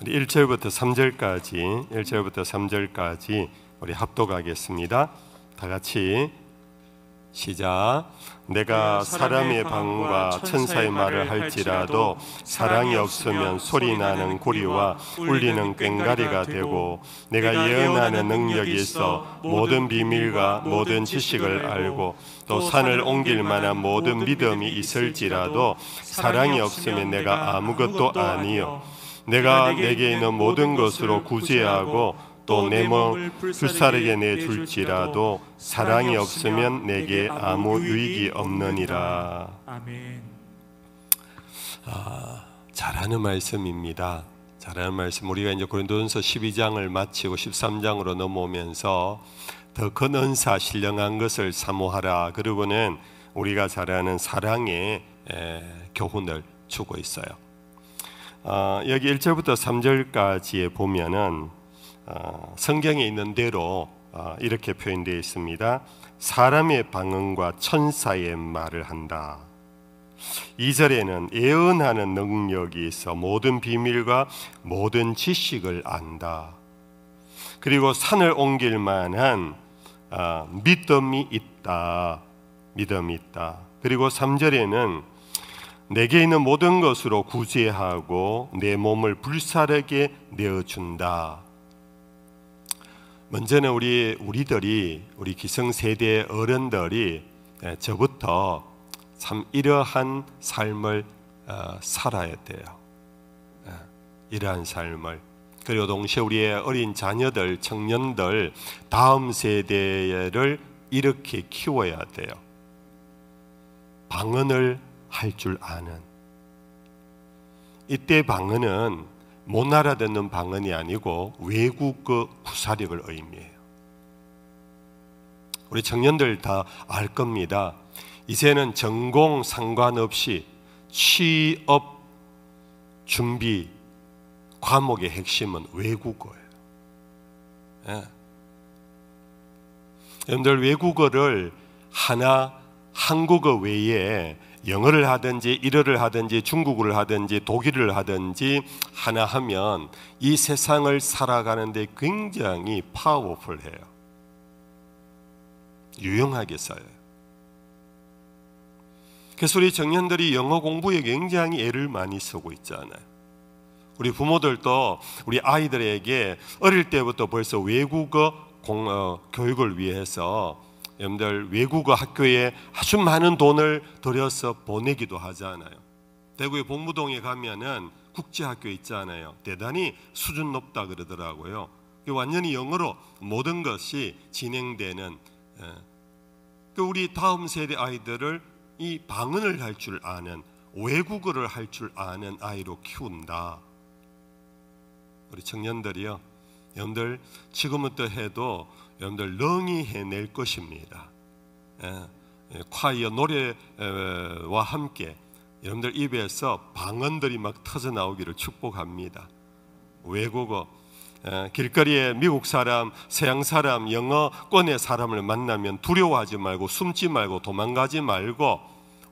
우리 1절부터 3절까지 우리 합독하겠습니다. 다 같이 시작. 내가 사람의 방과 천사의 말을 할지라도 사랑이 없으면 소리나는 구리와 울리는 꽹과리가 되고, 내가 예언하는 능력이 있어 모든 비밀과 모든 지식을 알고 또 산을 옮길 만한 모든 믿음이 있을지라도 사랑이 없으면 내가 아무것도 아니요. 내가 내게 있는 모든 것으로 구제하고 또 내 몸을 불사르게 내줄지라도 사랑이 없으면 내게 아무 유익이 없느니라. 아멘. 잘하는 말씀입니다. 잘하는 말씀. 우리가 이제 고린도전서 12장을 마치고 13장으로 넘어오면서 더 큰 은사 신령한 것을 사모하라. 그리고는 우리가 잘 아는 사랑의 교훈을 주고 있어요. 여기 1절부터 3절까지에 보면은 성경에 있는 대로 이렇게 표현되어 있습니다. 사람의 방언과 천사의 말을 한다. 2절에는 예언하는 능력이 있어 모든 비밀과 모든 지식을 안다. 그리고 산을 옮길 만한 믿음이 있다. 그리고 3절에는 내게 있는 모든 것으로 구제하고 내 몸을 불사르게 내어준다. 먼저는 우리 기성세대 어른들이 저부터 참 이러한 삶을 살아야 돼요. 이러한 삶을. 그리고 동시에 우리의 어린 자녀들, 청년들, 다음 세대를 이렇게 키워야 돼요. 방언을 할 줄 아는. 이때 방언은 못 알아듣는 방언이 아니고 외국어 구사력을 의미해요. 우리 청년들 다 알 겁니다. 이제는 전공 상관없이 취업 준비 과목의 핵심은 외국어예요. 여러분들 외국어를 한국어 외에 영어를 하든지 일어를 하든지 중국어를 하든지 독일을 하든지 하나 하면 이 세상을 살아가는데 굉장히 파워풀해요. 유용하게 써요. 그래서 우리 청년들이 영어 공부에 굉장히 애를 많이 쓰고 있잖아요. 우리 부모들도 우리 아이들에게 어릴 때부터 벌써 외국어 교육을 위해서 여러분들 외국어 학교에 아주 많은 돈을 들여서 보내기도 하잖아요. 대구의 봉무동에 가면은 국제학교 있잖아요. 대단히 수준 높다 그러더라고요. 완전히 영어로 모든 것이 진행되는. 우리 다음 세대 아이들을 이 방언을 할 줄 아는, 외국어를 할 줄 아는 아이로 키운다. 우리 청년들이요, 여러분들 지금부터 해도 여러분들 능히 해낼 것입니다. 콰이어 노래와 함께 여러분들 입에서 방언들이 막 터져 나오기를 축복합니다. 외국어, 길거리에 미국 사람, 서양 사람, 영어권의 사람을 만나면 두려워하지 말고 숨지 말고 도망가지 말고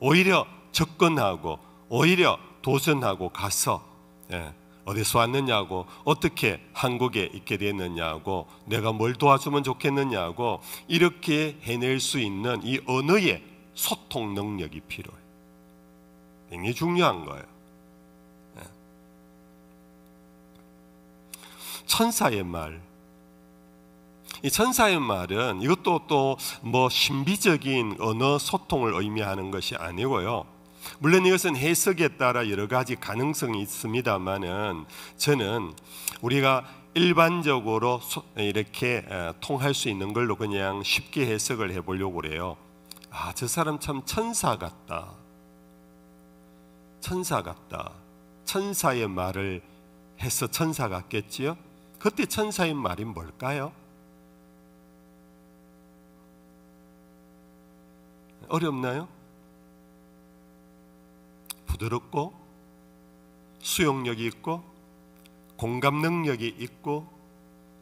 오히려 접근하고 오히려 도전하고 가서 어디서 왔느냐고, 어떻게 한국에 있게 됐느냐고, 내가 뭘 도와주면 좋겠느냐고, 이렇게 해낼 수 있는 이 언어의 소통 능력이 필요해요. 굉장히 중요한 거예요. 천사의 말. 이 천사의 말은 이것도 또 뭐 신비적인 언어 소통을 의미하는 것이 아니고요. 물론 이것은 해석에 따라 여러 가지 가능성이 있습니다만은 저는 우리가 일반적으로 이렇게 통할 수 있는 걸로 그냥 쉽게 해석을 해보려고 그래요. 저 사람 참 천사 같다. 천사 같다. 천사의 말을 해서 천사 같겠지요? 그때 천사의 말이 뭘까요? 어렵나요? 부드럽고 수용력이 있고 공감 능력이 있고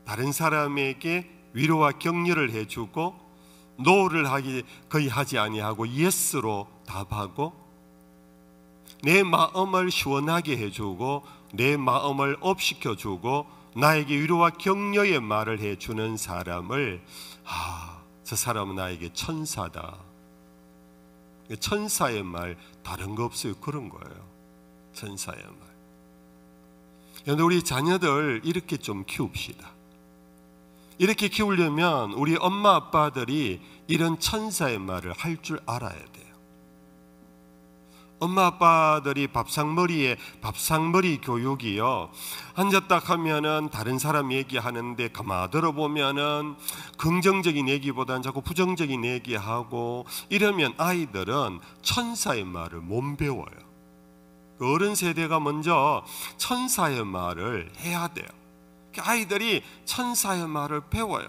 다른 사람에게 위로와 격려를 해주고 노를 거의 하지 아니하고 예스로 답하고 내 마음을 시원하게 해주고 내 마음을 업시켜주고 나에게 위로와 격려의 말을 해주는 사람을 저 사람은 나에게 천사다. 천사의 말 다른 거 없어요. 그런 거예요. 천사의 말. 그런데 우리 자녀들 이렇게 좀 키웁시다. 이렇게 키우려면 우리 엄마 아빠들이 이런 천사의 말을 할 줄 알아야 돼요. 엄마 아빠들이 밥상머리 교육이요, 앉았다 하면은 다른 사람 얘기하는데 가만 들어보면은 긍정적인 얘기보다는 자꾸 부정적인 얘기하고 이러면 아이들은 천사의 말을 못 배워요. 어른 세대가 먼저 천사의 말을 해야 돼요. 아이들이 천사의 말을 배워요.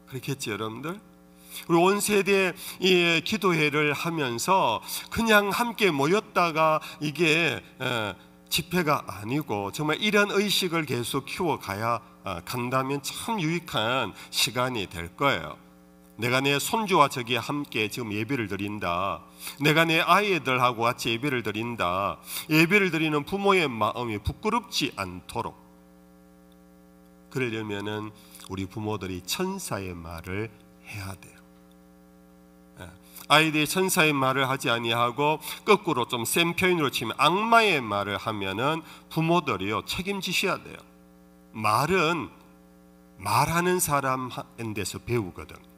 그렇겠지 여러분들? 우리 온 세대 이 기도회를 하면서 그냥 함께 모였다가 이게 집회가 아니고 정말 이런 의식을 계속 키워가야 간다면 참 유익한 시간이 될 거예요. 내가 내 손주와 저기 함께 지금 예배를 드린다. 내가 내 아이들하고 같이 예배를 드린다. 예배를 드리는 부모의 마음이 부끄럽지 않도록, 그러려면은 우리 부모들이 천사의 말을 해야 돼요. 아이들이 천사의 말을 하지 아니하고 거꾸로 좀 센 표현으로 치면 악마의 말을 하면은 부모들이요 책임지셔야 돼요. 말은 말하는 사람인데서 배우거든.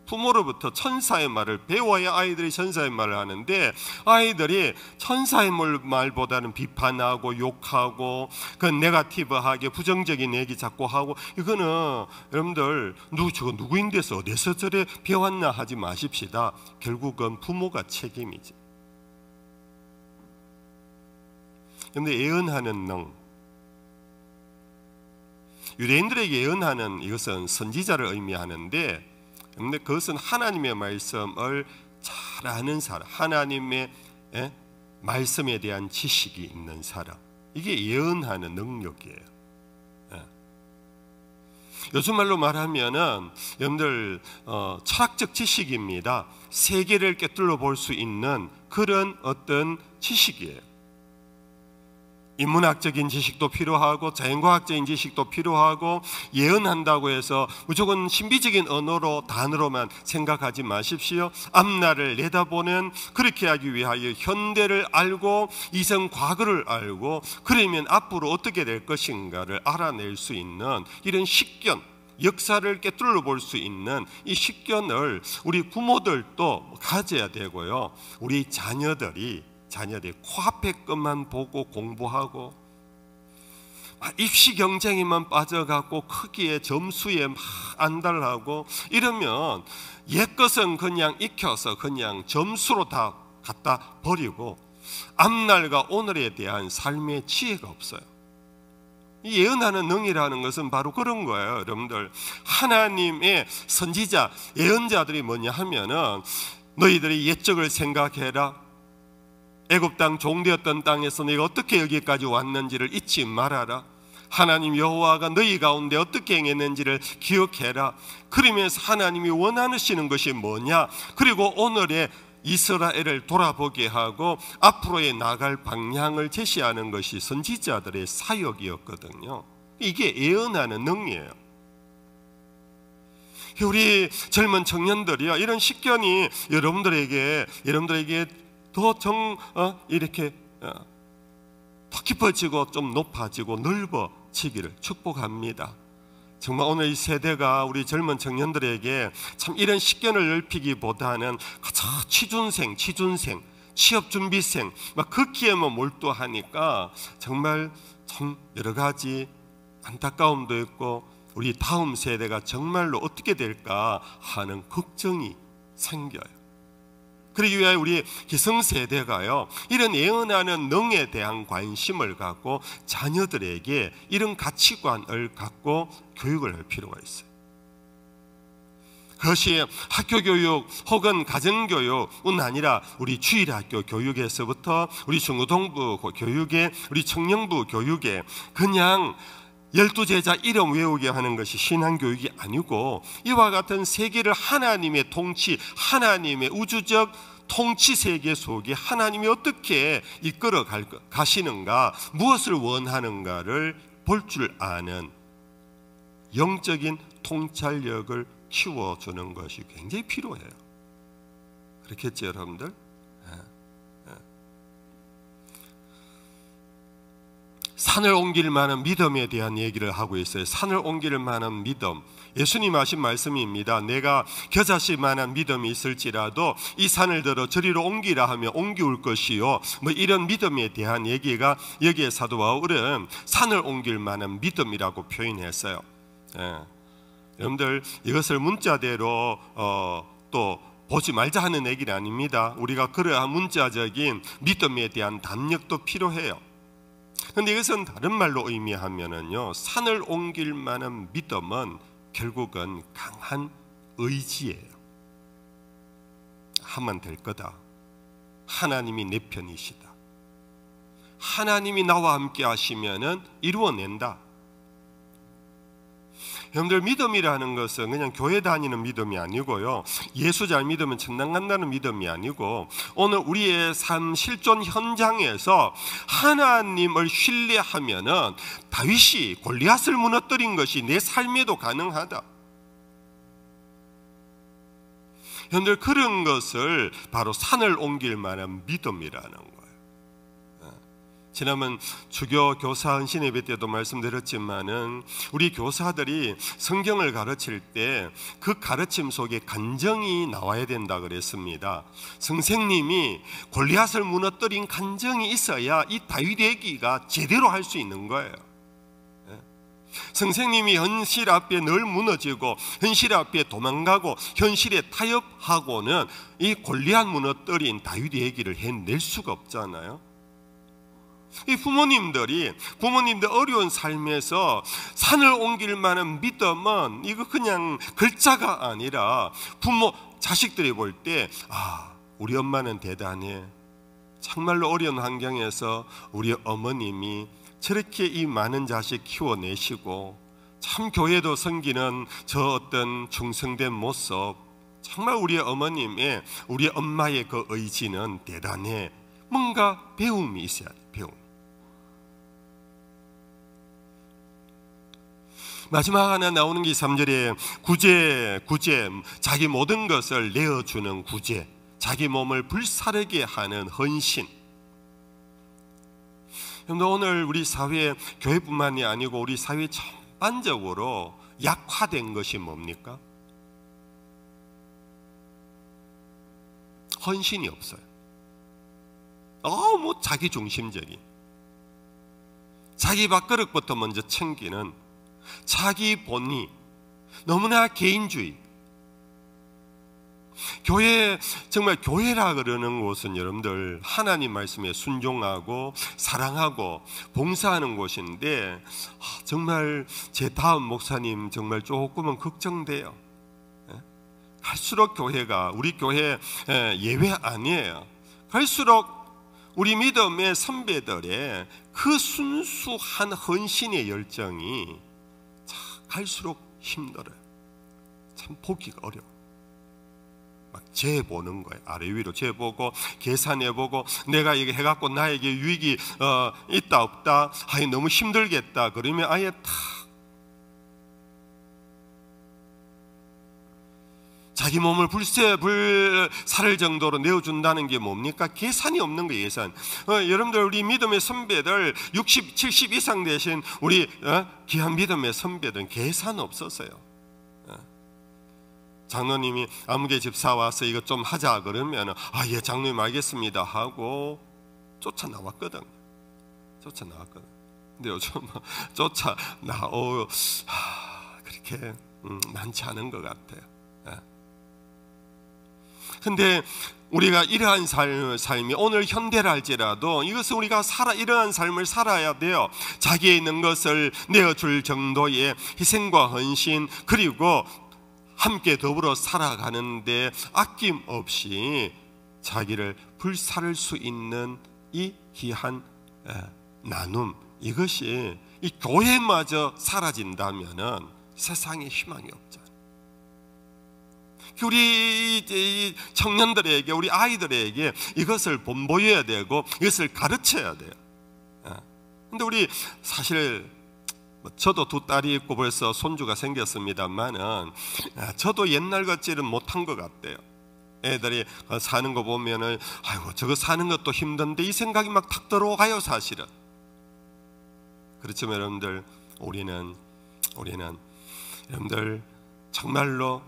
부모로부터 천사의 말을 배워야 아이들이 천사의 말을 하는데, 아이들이 천사의 말보다는 비판하고 욕하고 그 네거티브하게 부정적인 얘기 자꾸 하고, 이거는 여러분들 저거 누구인데서 어디서 저래 배웠나 하지 마십시다. 결국은 부모가 책임이지. 그런데 예언하는 능, 유대인들에게 예언하는 이것은 선지자를 의미하는데, 근데 그것은 하나님의 말씀을 잘 아는 사람, 하나님의 말씀에 대한 지식이 있는 사람, 이게 예언하는 능력이에요. 요즘 말로 말하면은 여러분들 철학적 지식입니다. 세계를 꿰뚫어 볼 수 있는 그런 어떤 지식이에요. 인문학적인 지식도 필요하고 자연과학적인 지식도 필요하고, 예언한다고 해서 무조건 신비적인 언어로 단어로만 생각하지 마십시오. 앞날을 내다보는, 그렇게 하기 위하여 현대를 알고 이전 과거를 알고, 그러면 앞으로 어떻게 될 것인가를 알아낼 수 있는 이런 식견, 역사를 꿰뚫어 볼 수 있는 이 식견을 우리 부모들도 가져야 되고요, 우리 자녀들이 코앞에 것만 보고 공부하고 입시 경쟁에만 빠져갖고 크기에 점수에 막 안달하고 이러면 옛 것은 그냥 익혀서 그냥 점수로 다 갖다 버리고 앞날과 오늘에 대한 삶의 지혜가 없어요. 이 예언하는 능이라는 것은 바로 그런 거예요. 여러분들, 하나님의 선지자, 예언자들이 뭐냐 하면은, 너희들이 옛적을 생각해라. 애굽 땅 종되었던 땅에서 너희가 어떻게 여기까지 왔는지를 잊지 말아라. 하나님 여호와가 너희 가운데 어떻게 행했는지를 기억해라. 그러면서 하나님이 원하시는 것이 뭐냐, 그리고 오늘의 이스라엘을 돌아보게 하고 앞으로의 나갈 방향을 제시하는 것이 선지자들의 사역이었거든요. 이게 예언하는 능이에요. 우리 젊은 청년들이요, 이런 식견이 여러분들에게 더 이렇게 더 깊어지고 좀 높아지고 넓어지기를 축복합니다. 정말 오늘 이 세대가 우리 젊은 청년들에게 참 이런 식견을 넓히기보다는 취준생, 취업준비생 막 극기에만 몰두하니까 정말 참 여러 가지 안타까움도 있고, 우리 다음 세대가 정말로 어떻게 될까 하는 걱정이 생겨요. 그러기 위하여 우리 기성세대가요, 이런 예언하는 능에 대한 관심을 갖고 자녀들에게 이런 가치관을 갖고 교육을 할 필요가 있어요. 그것이 학교교육 혹은 가정교육은 아니라 우리 주일학교 교육에서부터 우리 중고등부 교육에, 우리 청년부 교육에 그냥 12제자 이름 외우게 하는 것이 신앙교육이 아니고, 이와 같은 세계를 하나님의 통치, 하나님의 우주적 통치 세계 속에 하나님이 어떻게 이끌어 가시는가, 무엇을 원하는가를 볼 줄 아는 영적인 통찰력을 키워주는 것이 굉장히 필요해요. 그렇겠죠, 여러분들? 산을 옮길 만한 믿음에 대한 얘기를 하고 있어요. 산을 옮길 만한 믿음. 예수님 하신 말씀입니다. 내가 겨자씨 만한 믿음이 있을지라도 이 산을 들어 저리로 옮기라 하면 옮기올 것이요. 뭐 이런 믿음에 대한 얘기가 여기에 사도 바울은 산을 옮길 만한 믿음이라고 표현했어요. 여러분들 이것을 문자대로 또 보지 말자 하는 얘기는 아닙니다. 우리가 그러한 문자적인 믿음에 대한 담력도 필요해요. 그런데 이것은 다른 말로 의미하면은요, 산을 옮길 만한 믿음은 결국은 강한 의지예요. 하면 될 거다. 하나님이 내 편이시다. 하나님이 나와 함께 하시면은 이루어낸다. 여러분들, 믿음이라는 것은 그냥 교회 다니는 믿음이 아니고요, 예수 잘 믿으면 천당 간다는 믿음이 아니고, 오늘 우리의 삶 실존 현장에서 하나님을 신뢰하면은 다윗이 골리앗을 무너뜨린 것이 내 삶에도 가능하다. 여러분들, 그런 것을 바로 산을 옮길 만한 믿음이라는 거예요. 지난번 주교 교사 헌신 예배 때도 말씀드렸지만은 우리 교사들이 성경을 가르칠 때 그 가르침 속에 간정이 나와야 된다 그랬습니다. 선생님이 골리앗을 무너뜨린 간정이 있어야 이 다윗 얘기가 제대로 할 수 있는 거예요. 선생님이 현실 앞에 늘 무너지고 현실 앞에 도망가고 현실에 타협하고는 이 골리앗 무너뜨린 다윗 얘기를 해낼 수가 없잖아요. 이 부모님들 어려운 삶에서 산을 옮길 만한 믿음은 이거 그냥 글자가 아니라 부모 자식들이 볼 때 우리 엄마는 대단해. 정말로 어려운 환경에서 우리 어머님이 저렇게 이 많은 자식 키워내시고 참 교회도 섬기는 저 어떤 충성된 모습, 정말 우리 어머님의 우리 엄마의 그 의지는 대단해. 뭔가 배움이 있어야 돼. 배움. 마지막 하나 나오는 게 3절에 구제, 자기 모든 것을 내어주는 구제, 자기 몸을 불사르게 하는 헌신. 오늘 우리 사회, 교회뿐만이 아니고 우리 사회 전반적으로 약화된 것이 뭡니까? 헌신이 없어요. 너무 자기중심적인, 자기 밥그릇부터 먼저 챙기는 자기 본의, 너무나 개인주의. 교회, 정말 교회라 그러는 곳은 여러분들 하나님 말씀에 순종하고 사랑하고 봉사하는 곳인데, 정말 제 다음 목사님 정말 조금은 걱정돼요. 갈수록 교회가, 우리 교회 예외 아니에요. 갈수록 우리 믿음의 선배들의 그 순수한 헌신의 열정이 갈수록 힘들어요. 참 보기가 어려워. 막 재보는 거예요. 아래 위로 재보고 계산해보고 내가 이게 해갖고 나에게 유익이 있다 없다, 너무 힘들겠다 그러면 아예 탁 자기 몸을 불사를 정도로 내어준다는 게 뭡니까? 계산이 없는 거예요. 계산. 여러분들, 우리 믿음의 선배들 60, 70 이상 되신 우리 귀한 믿음의 선배들은 계산 없었어요. 장로님이 아무개 집사 와서 이거 좀 하자 그러면 예 장로님 알겠습니다 하고 쫓아나왔거든. 근데 요즘 그렇게 많지 않은 것 같아요. 근데 우리가 이러한 삶이 오늘 현대라 할지라도 이것은 우리가 이러한 삶을 살아야 돼요. 자기에 있는 것을 내어줄 정도의 희생과 헌신, 그리고 함께 더불어 살아가는데 아낌없이 자기를 불사를 수 있는 이 귀한 나눔, 이것이 이 교회마저 사라진다면은 세상에 희망이 없잖아요. 우리 이 청년들에게, 우리 아이들에게 이것을 본보여야 되고 이것을 가르쳐야 돼요. 근데 우리 사실 저도 두 딸이 있고 벌써 손주가 생겼습니다만은 저도 옛날 같지는 못한 것 같아요. 애들이 사는 거 보면은 아이고 저거 사는 것도 힘든데 이 생각이 막 탁 들어와요 사실은. 그렇지만 여러분들 우리는 여러분들 정말로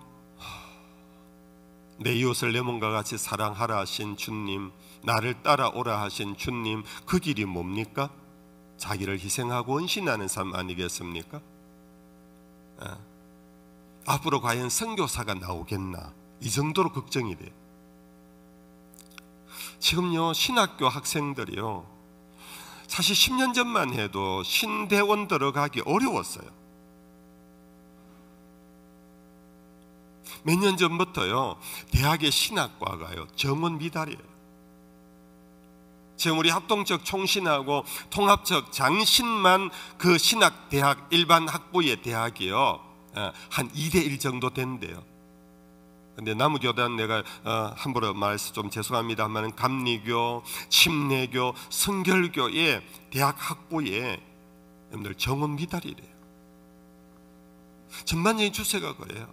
내 이웃을 내 몸과 같이 사랑하라 하신 주님, 나를 따라오라 하신 주님, 그 길이 뭡니까? 자기를 희생하고 헌신하는 삶 아니겠습니까? 앞으로 과연 선교사가 나오겠나, 이 정도로 걱정이 돼요. 지금요 신학교 학생들이요 사실 10년 전만 해도 신대원 들어가기 어려웠어요. 몇 년 전부터요 대학의 신학과가요 정원 미달이에요. 지금 우리 합동적 총신하고 통합적 장신만 그 신학대학 일반 학부의 대학이요 한 2대1 정도 된대요. 근데 남우교단 내가 함부로 말해서 좀 죄송합니다만 감리교, 침례교, 성결교의 대학 학부에 여러분들 정원 미달이래요. 전반적인 추세가 그래요.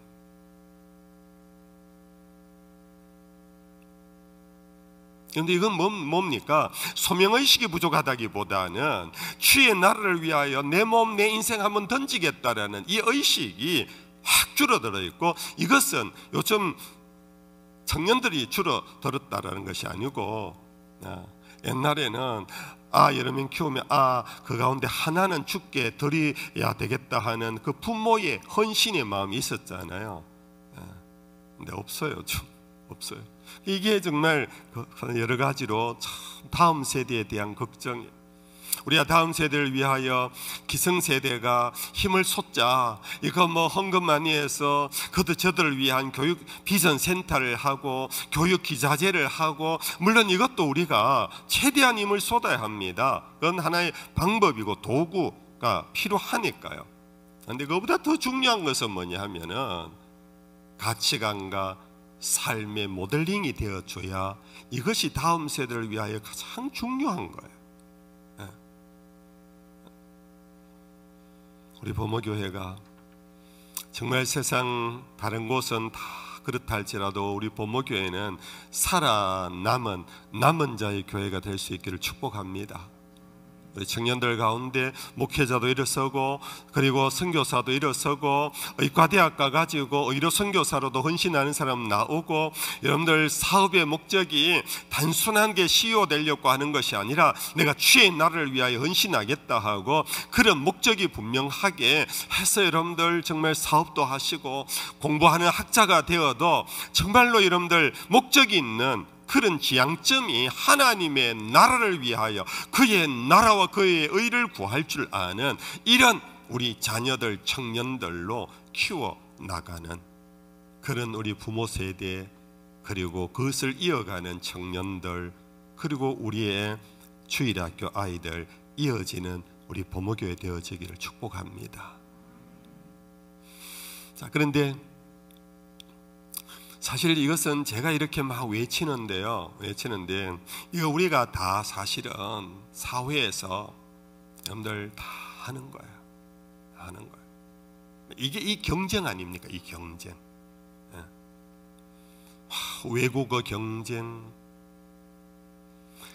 그런데 이건 뭡니까? 소명의식이 부족하다기보다는 주의 나라를 위하여 내 몸, 내 인생 한번 던지겠다라는 이 의식이 확 줄어들어 있고, 이것은 요즘 청년들이 줄어들었다라는 것이 아니고 옛날에는 여러 명 키우면 그 가운데 하나는 죽게 드려야 되겠다 하는 그 부모의 헌신의 마음이 있었잖아요. 근데 없어요. 좀 없어요. 이게 정말 여러 가지로 참 다음 세대에 대한 걱정이에요. 우리가 다음 세대를 위하여 기성세대가 힘을 쏟자, 이거 헌금 많이 해서 그도 저들을 위한 교육 비전센터를 하고 교육 기자재를 하고, 물론 이것도 우리가 최대한 힘을 쏟아야 합니다. 그건 하나의 방법이고 도구가 필요하니까요. 그런데 그보다 더 중요한 것은 뭐냐 하면은 가치관과 삶의 모델링이 되어줘야 이것이 다음 세대를 위하여 가장 중요한 거예요. 우리 범어교회가 정말 세상 다른 곳은 다 그렇다 할지라도 우리 범어교회는 살아남은 남은 자의 교회가 될 수 있기를 축복합니다. 우리 청년들 가운데 목회자도 일어서고, 그리고 선교사도 일어서고, 의과대학가 가지고 의료 선교사로도 헌신하는 사람 나오고, 여러분들 사업의 목적이 단순한 게 CEO 되려고 하는 것이 아니라 내가 주의 나라를 위하여 헌신하겠다 하고 그런 목적이 분명하게 해서 여러분들 정말 사업도 하시고 공부하는 학자가 되어도 정말로 여러분들 목적이 있는 그런 지향점이 하나님의 나라를 위하여 그의 나라와 그의 의를 구할 줄 아는 이런 우리 자녀들, 청년들로 키워나가는 그런 우리 부모 세대, 그리고 그것을 이어가는 청년들, 그리고 우리의 주일학교 아이들, 이어지는 우리 범어교회 되어지기를 축복합니다. 자, 그런데 사실 이것은 제가 이렇게 막 외치는데 이거 우리가 다 사실은 사회에서 여러분들 다 하는 거예요. 하는 거예요. 이게 이 경쟁 아닙니까? 이 경쟁. 외국어 경쟁.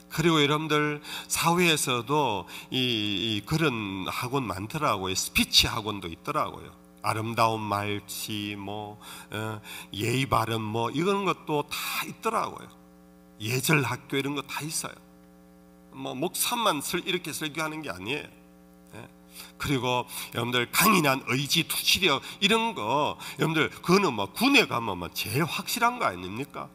그리고 여러분들 사회에서도 이 그런 학원 많더라고요. 스피치 학원도 있더라고요. 아름다운 말치, 예의 바른 이런 것도 다 있더라고요. 예절 학교 이런 거 다 있어요. 목사만 이렇게 설교하는 게 아니에요. 그리고 여러분들 강인한 의지, 투지력 이런 거 여러분들 그거는 군에 가면 제일 확실한 거 아닙니까?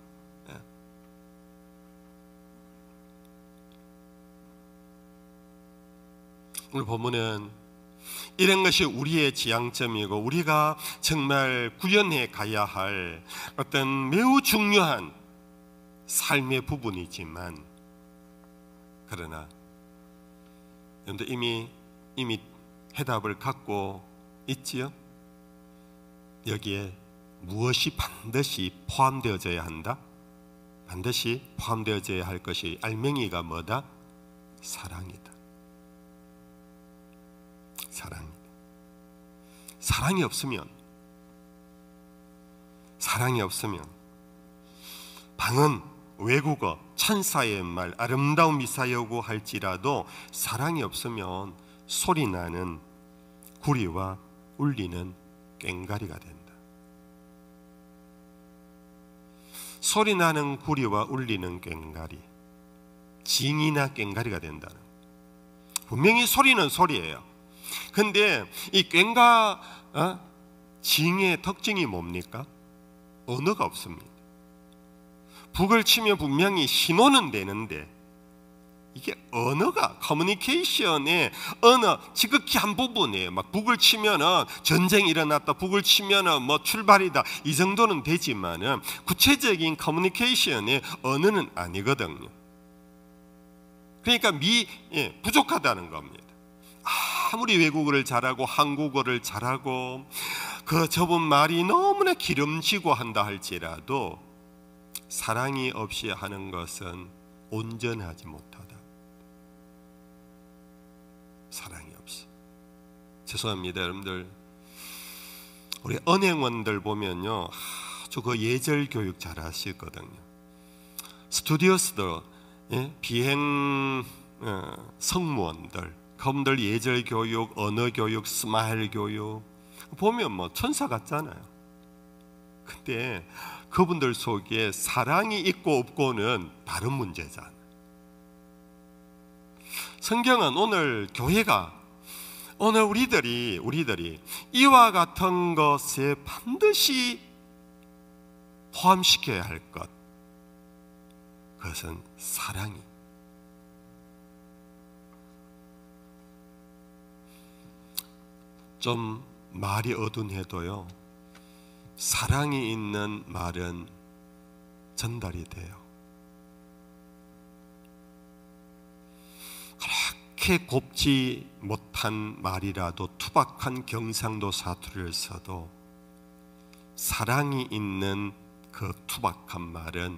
오늘 본문은 이런 것이 우리의 지향점이고 우리가 정말 구현해 가야 할 어떤 매우 중요한 삶의 부분이지만, 그러나 여러분들 이미 해답을 갖고 있지요? 여기에 무엇이 반드시 포함되어져야 한다? 반드시 포함되어져야 할 것이 알맹이가 뭐다? 사랑이다. 사랑이다. 사랑이 없으면 방언, 외국어, 천사의 말, 아름다운 미사여고 할지라도 사랑이 없으면 소리나는 구리와 울리는 꽹과리가 된다. 소리나는 구리와 울리는 꽹과리, 징이나 꽹과리가 된다는. 분명히 소리는 소리예요. 근데 이 꽹과 징의 특징이 뭡니까? 언어가 없습니다. 북을 치면 분명히 신호는 되는데 이게 언어가 커뮤니케이션의 언어 지극히 한 부분이에요. 막 북을 치면은 전쟁이 일어났다, 북을 치면은 뭐 출발이다, 이 정도는 되지만은 구체적인 커뮤니케이션의 언어는 아니거든요. 그러니까 부족하다는 겁니다. 아무리 외국어를 잘하고 한국어를 잘하고 그 좁은 말이 너무나 기름지고 한다 할지라도 사랑이 없이 하는 것은 온전하지 못하다. 사랑이 없이. 죄송합니다, 여러분들. 우리 은행원들 보면요, 아주 그 예절 교육 잘 하시거든요. 스튜디오스도 비행 승무원들, 그분들 예절 교육, 언어 교육, 스마일 교육 보면 뭐 천사 같잖아요. 근데 그분들 속에 사랑이 있고 없고는 다른 문제잖아요. 성경은 오늘 교회가, 오늘 우리들이 이와 같은 것에 반드시 포함시켜야 할 것, 그것은 사랑이. 좀 말이 어둔해도요, 사랑이 있는 말은 전달이 돼요. 그렇게 곱지 못한 말이라도, 투박한 경상도 사투리를 써도 사랑이 있는 그 투박한 말은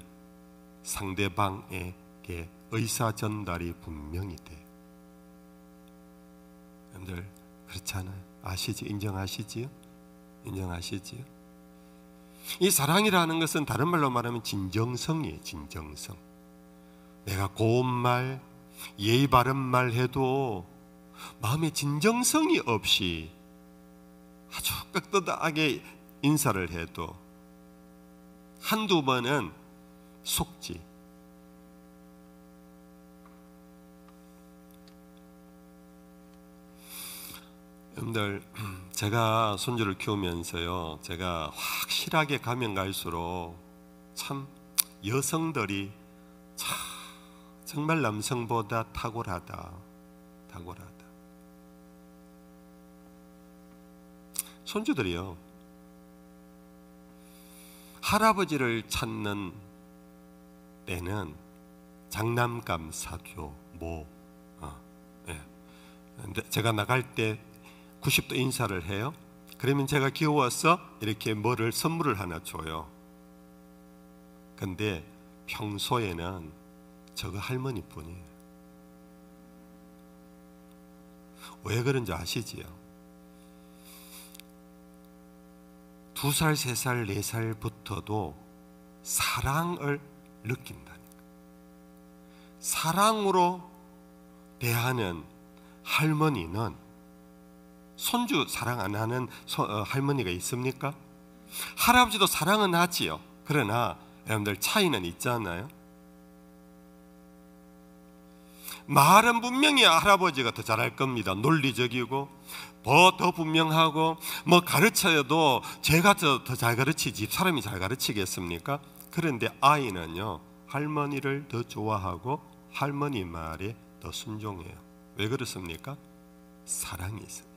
상대방에게 의사 전달이 분명히 돼요. 여러분들 그렇잖아요. 아시죠? 인정하시지요? 인정하시지요? 이 사랑이라는 것은 다른 말로 말하면 진정성이에요. 진정성. 내가 고운 말, 예의 바른 말 해도 마음에 진정성이 없이 아주 깍듯하게 인사를 해도 한두 번은 속지. 여러분들, 제가 손주를 키우면서요, 제가 확실하게 가면 갈수록 참 여성들이 정말 남성보다 탁월하다. 손주들이요, 할아버지를 찾는 때는 장난감 사줘, 제가 나갈 때 90도 인사를 해요. 그러면 제가 귀여워서 이렇게 뭐를 선물을 하나 줘요. 근데 평소에는 저거 할머니뿐이에요. 왜 그런지 아시지요? 2살, 3살, 4살부터도 사랑을 느낀다니까. 사랑으로 대하는 할머니는 손주 사랑 안 하는 할머니가 있습니까? 할아버지도 사랑은 하지요. 그러나 여러분들 차이는 있잖아요. 말은 분명히 할아버지가 더 잘할 겁니다. 논리적이고 더 분명하고, 뭐 가르쳐도 제가 더 잘 가르치지 사람이 잘 가르치겠습니까? 그런데 아이는요, 할머니를 더 좋아하고 할머니 말에 더 순종해요. 왜 그렇습니까? 사랑이 있어요.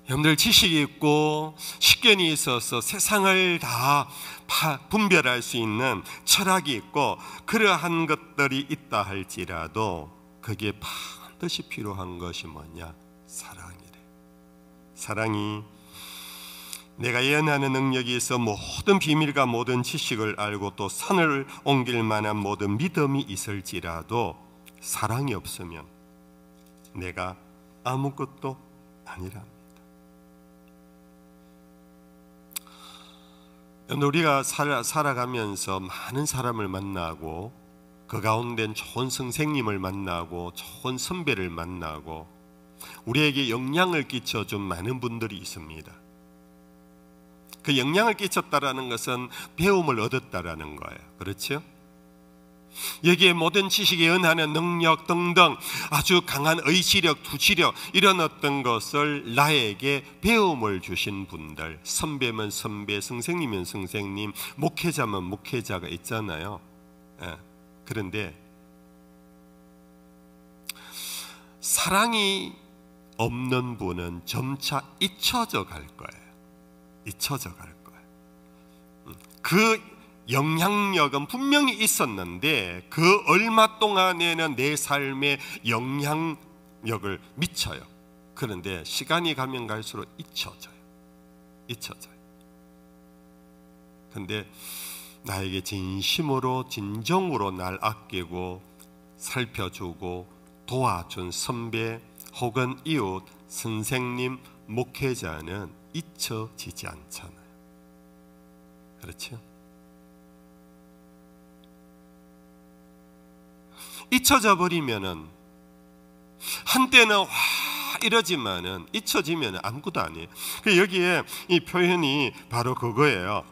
여러분들 지식이 있고 식견이 있어서 세상을 다 분별할 수 있는 철학이 있고 그러한 것들이 있다 할지라도 거기에 반드시 필요한 것이 뭐냐? 사랑이래. 사랑이 내가 예언하는 능력이 있어 모든 비밀과 모든 지식을 알고 또 산을 옮길 만한 모든 믿음이 있을지라도 사랑이 없으면 내가 아무것도 아니랍니다. 우리가 살아가면서 많은 사람을 만나고 그 가운데 좋은 선생님을 만나고 좋은 선배를 만나고 우리에게 영향을 끼쳐준 많은 분들이 있습니다. 그 영향을 끼쳤다라는 것은 배움을 얻었다라는 거예요. 그렇죠? 여기에 모든 지식에 은하는 능력 등등 아주 강한 의지력, 투지력 이런 어떤 것을 나에게 배움을 주신 분들, 선배면 선배, 선생님이면 선생님, 목회자면 목회자가 있잖아요. 그런데 사랑이 없는 분은 점차 잊혀져 갈 거예요. 잊혀져 갈 거예요. 그 영향력은 분명히 있었는데 그 얼마 동안에는 내 삶에 영향력을 미쳐요. 그런데 시간이 가면 갈수록 잊혀져요. 그런데 나에게 진심으로 진정으로 날 아끼고 살펴주고 도와준 선배 혹은 이웃, 선생님, 목회자는 잊혀지지 않잖아요. 그렇죠? 잊혀져 버리면은 한때는 와 이러지만은 잊혀지면 아무것도 아니에요. 여기에 이 표현이 바로 그거예요.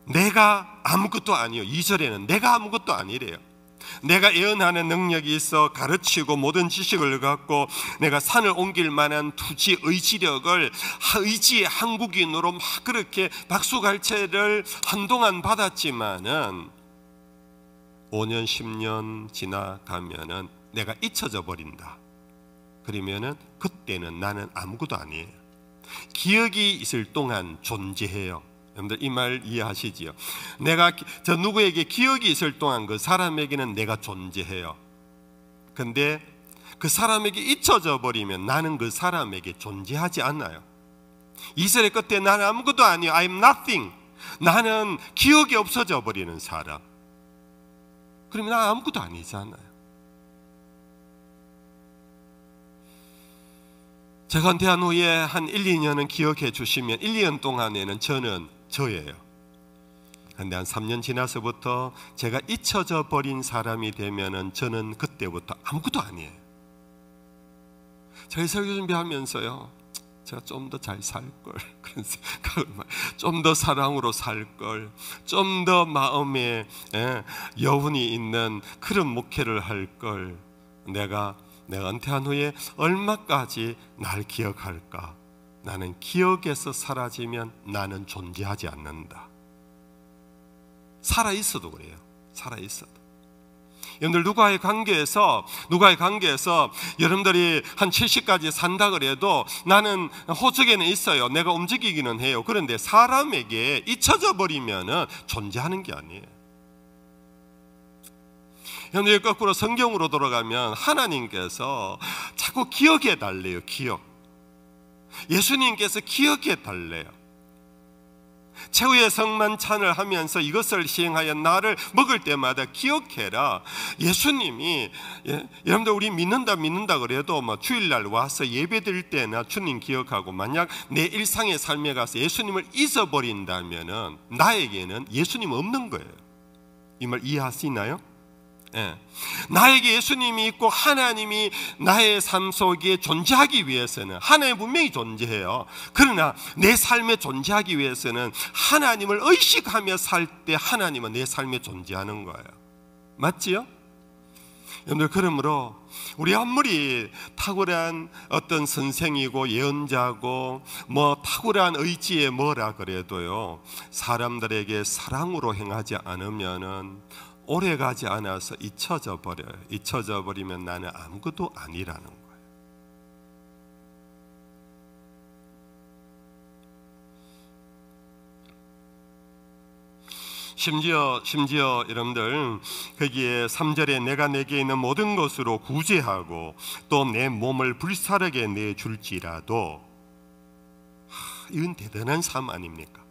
내가 아무것도 아니요. 2절에는 내가 아무것도 아니래요. 내가 예언하는 능력이 있어 가르치고 모든 지식을 갖고 내가 산을 옮길 만한 투지 의지력을 의지의 한국인으로 막 그렇게 박수갈채를 한동안 받았지만은 5년 10년 지나가면은 내가 잊혀져 버린다. 그러면은 그때는 나는 아무것도 아니에요. 기억이 있을 동안 존재해요. 여러분들 이 말 이해하시지요? 내가 저 누구에게 기억이 있을 동안 그 사람에게는 내가 존재해요. 근데 그 사람에게 잊혀져 버리면 나는 그 사람에게 존재하지 않아요. 2절의 끝에 나는 아무것도 아니에요. I'm nothing. 나는 기억이 없어져 버리는 사람. 그러면 나 아무것도 아니잖아요. 제가 은퇴한 후에 한 1, 2년은 기억해 주시면 1, 2년 동안에는 저는 저예요. 그런데 한 3년 지나서부터 제가 잊혀져 버린 사람이 되면은 저는 그때부터 아무것도 아니에요. 저희 설교 준비하면서요, 제가 좀 더 잘 살 걸, 그런 생각을 좀 더 사랑으로 살 걸, 좀 더 마음에 여운이 있는 그런 목회를 할 걸, 내가 은퇴한 후에 얼마까지 날 기억할까? 나는 기억에서 사라지면 나는 존재하지 않는다. 살아있어도 그래요. 살아있어도. 여러분들 누구와의 관계에서 여러분들이 한 70까지 산다 그래도 나는 호적에는 있어요. 내가 움직이기는 해요. 그런데 사람에게 잊혀져 버리면 존재하는 게 아니에요. 여러분들 거꾸로 성경으로 돌아가면 하나님께서 자꾸 기억해 달래요. 기억. 예수님께서 기억해 달래요. 최후의 성만찬을 하면서 이것을 시행하여 나를 먹을 때마다 기억해라. 예수님이 여러분들 우리 믿는다 그래도 뭐 주일날 와서 예배 드릴 때나 주님 기억하고 만약 내 일상의 삶에 가서 예수님을 잊어버린다면은 나에게는 예수님 없는 거예요. 이 말 이해하시나요? 나에게 예수님이 있고 하나님이 나의 삶 속에 존재하기 위해서는 하나님 분명히 존재해요. 그러나 내 삶에 존재하기 위해서는 하나님을 의식하며 살 때 하나님은 내 삶에 존재하는 거예요. 맞지요? 여러분들 그러므로 우리 아무리 탁월한 어떤 선생이고 예언자고 뭐 탁월한 의지에 뭐라 그래도요, 사람들에게 사랑으로 행하지 않으면은 오래가지 않아서 잊혀져 버려요. 잊혀져 버리면 나는 아무것도 아니라는 거예요. 심지어 여러분들 거기에 3절에 내가 내게 있는 모든 것으로 구제하고 또 내 몸을 불사르게 내줄지라도, 이건 대단한 삶 아닙니까?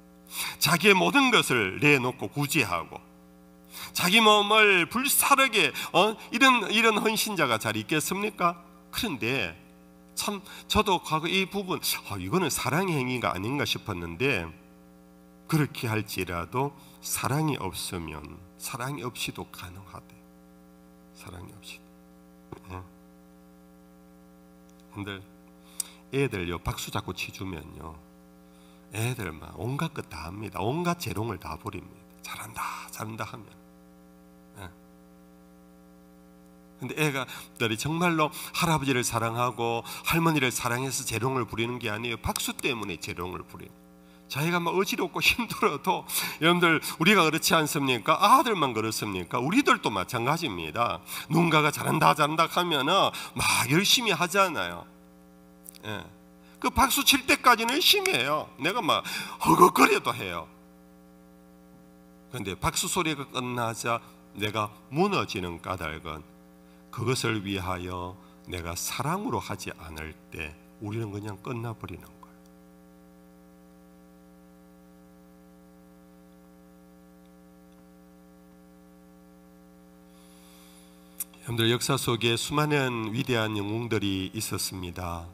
자기의 모든 것을 내놓고 구제하고 자기 몸을 불사르게, 이런 헌신자가 잘 있겠습니까? 그런데 참 저도 과거 이 부분 이거는 사랑의 행위가 아닌가 싶었는데, 그렇게 할지라도 사랑이 없으면 사랑이 없이도 가능하대. 사랑이 없이도. 근데 애들요 박수 자꾸 치주면요 애들 막 온갖 것 다 합니다. 온갖 재롱을 다 부립니다. 잘한다 하면. 근데 애가들이 정말로 할아버지를 사랑하고 할머니를 사랑해서 재롱을 부리는 게 아니에요. 박수 때문에 재롱을 부리는. 자기가 막 어지럽고 힘들어도, 여러분들 우리가 그렇지 않습니까? 아들만 그렇습니까? 우리들도 마찬가지입니다. 누군가가 잘한다 하면은 막 열심히 하잖아요. 그 박수 칠 때까지는 열심히 해요. 내가 막 허걱거려도 해요. 그런데 박수 소리가 끝나자 내가 무너지는 까닭은 그것을 위하여 내가 사랑으로 하지 않을 때 우리는 그냥 끝나버리는 거예요. 여러분들 역사 속에 수많은 위대한 영웅들이 있었습니다.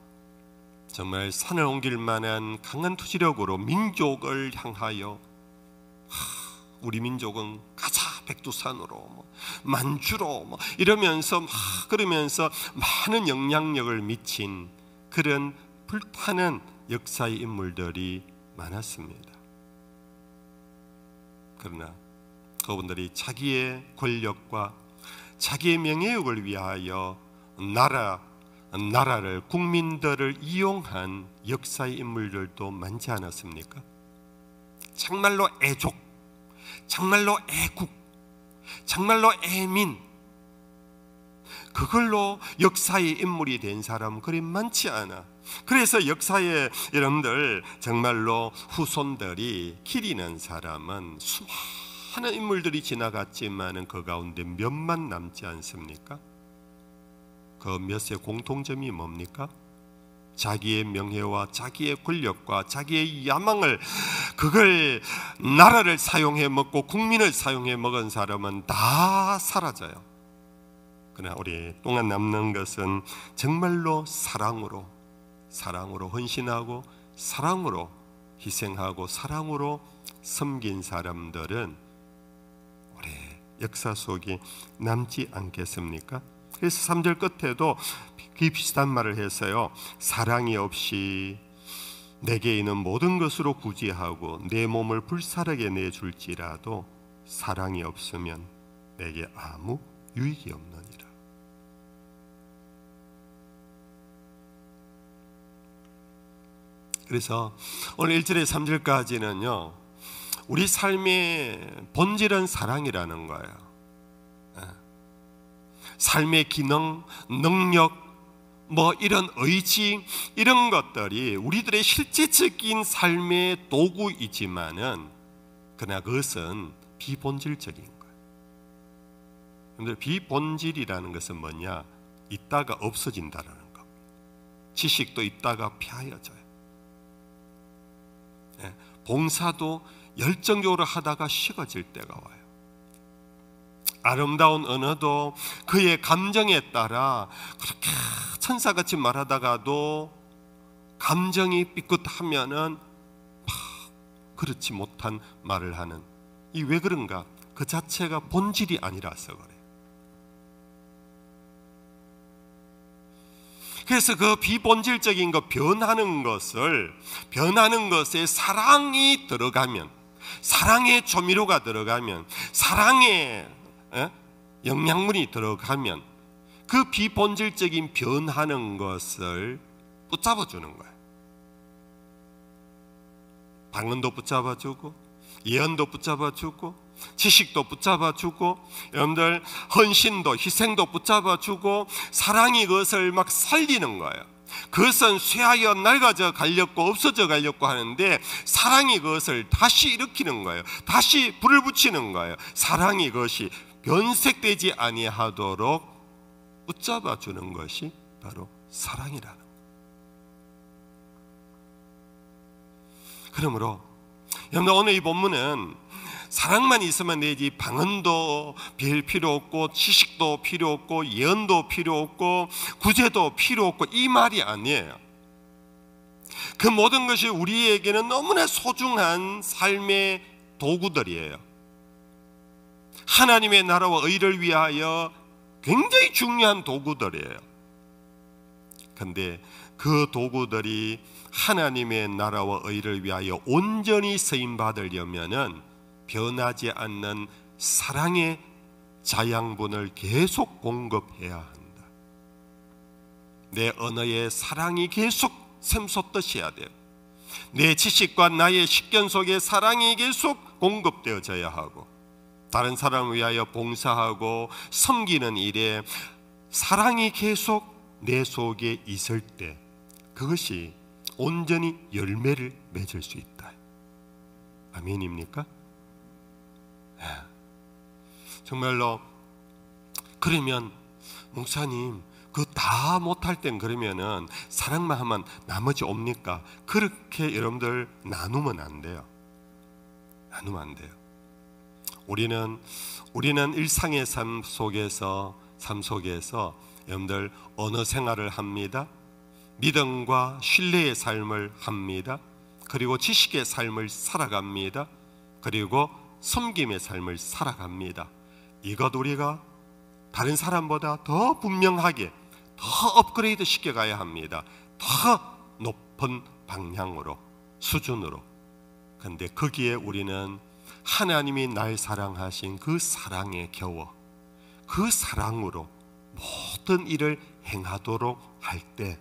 정말 산을 옮길 만한 강한 투지력으로 민족을 향하여, 우리 민족은 가자 백두산으로 만주로 이러면서 그러면서 많은 영향력을 미친 그런 불타는 역사의 인물들이 많았습니다. 그러나 그분들이 자기의 권력과 자기의 명예욕을 위하여 나라를, 국민들을 이용한 역사의 인물들도 많지 않았습니까? 정말로 애족, 정말로 애국, 정말로 애민, 그걸로 역사의 인물이 된 사람은 그리 많지 않아. 그래서 역사에 여러분들 정말로 후손들이 기리는 사람은 수많은 인물들이 지나갔지만 그 가운데 몇만 남지 않습니까? 그 몇의 공통점이 뭡니까? 자기의 명예와 자기의 권력과 자기의 야망을, 그걸 나라를 사용해 먹고 국민을 사용해 먹은 사람은 다 사라져요. 그러나 우리 동안 남는 것은 정말로 사랑으로 헌신하고 사랑으로 희생하고 사랑으로 섬긴 사람들은 우리 역사 속에 남지 않겠습니까? 그래서 3절 끝에도 비슷한 말을 했어요. 사랑이 없이 내게 있는 모든 것으로 구제하고 내 몸을 불사르게 내줄지라도 사랑이 없으면 내게 아무 유익이 없느니라. 그래서 오늘 1절에 3절까지는요 우리 삶의 본질은 사랑이라는 거예요. 삶의 기능, 능력, 이런 의지, 이런 것들이 우리들의 실제적인 삶의 도구이지만은 그러나 그것은 비본질적인 거예요. 그런데 비본질이라는 것은 뭐냐? 있다가 없어진다는 겁니다. 지식도 있다가 폐하여져요. 봉사도 열정적으로 하다가 식어질 때가 와요. 아름다운 언어도 그의 감정에 따라 그렇게 천사같이 말하다가도 감정이 삐끗하면은 그렇지 못한 말을 하는, 이 왜 그런가? 그 자체가 본질이 아니라서 그래요. 그래서 그 비본질적인 거 변하는 것에 사랑이 들어가면, 사랑의 조미료가 들어가면, 사랑의 영양분이 들어가면 그 비본질적인 변하는 것을 붙잡아 주는 거예요. 방언도 붙잡아 주고, 예언도 붙잡아 주고, 지식도 붙잡아 주고, 여러분들 헌신도 희생도 붙잡아 주고, 사랑이 그것을 막 살리는 거예요. 그것은 쇠하여 낡아져 가려고 없어져 가려고 하는데 사랑이 그것을 다시 일으키는 거예요. 다시 불을 붙이는 거예요. 사랑이 그것이 변색되지 아니하도록 붙잡아 주는 것이 바로 사랑이라는 거예요. 그러므로 여러분, 오늘 이 본문은 사랑만 있으면 되지 방언도 별 필요 없고 지식도 필요 없고 예언도 필요 없고 구제도 필요 없고 이 말이 아니에요. 그 모든 것이 우리에게는 너무나 소중한 삶의 도구들이에요. 하나님의 나라와 의를 위하여 굉장히 중요한 도구들이에요. 그런데 그 도구들이 하나님의 나라와 의를 위하여 온전히 쓰임받으려면은 변하지 않는 사랑의 자양분을 계속 공급해야 한다. 내 언어에 사랑이 계속 샘솟듯이 해야 돼요. 내 지식과 나의 식견 속에 사랑이 계속 공급되어져야 하고, 다른 사람을 위하여 봉사하고 섬기는 일에 사랑이 계속 내 속에 있을 때 그것이 온전히 열매를 맺을 수 있다. 아멘입니까? 정말로 그러면 목사님 그 다 못할 땐 그러면은 사랑만 하면 나머지 옵니까? 그렇게 여러분들 나누면 안 돼요. 나누면 안 돼요. 우리는 일상의 삶 속에서 여러분들 언어 생활을 합니다. 믿음과 신뢰의 삶을 합니다. 그리고 지식의 삶을 살아갑니다. 그리고 섬김의 삶을 살아갑니다. 이것 우리가 다른 사람보다 더 분명하게 더 업그레이드 시켜가야 합니다. 더 높은 방향으로, 수준으로. 그런데 거기에 우리는 하나님이 날 사랑하신 그 사랑에 겨워 그 사랑으로 모든 일을 행하도록 할 때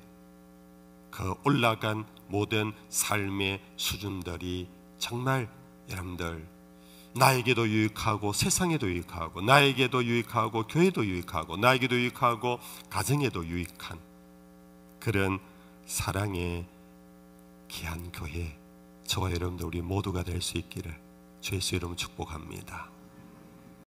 그 올라간 모든 삶의 수준들이 정말 여러분들 나에게도 유익하고 세상에도 유익하고 나에게도 유익하고 교회도 유익하고 나에게도 유익하고 가정에도 유익한 그런 사랑의 귀한 교회, 저와 여러분들 우리 모두가 될 수 있기를 주의 이름으로 축복합니다.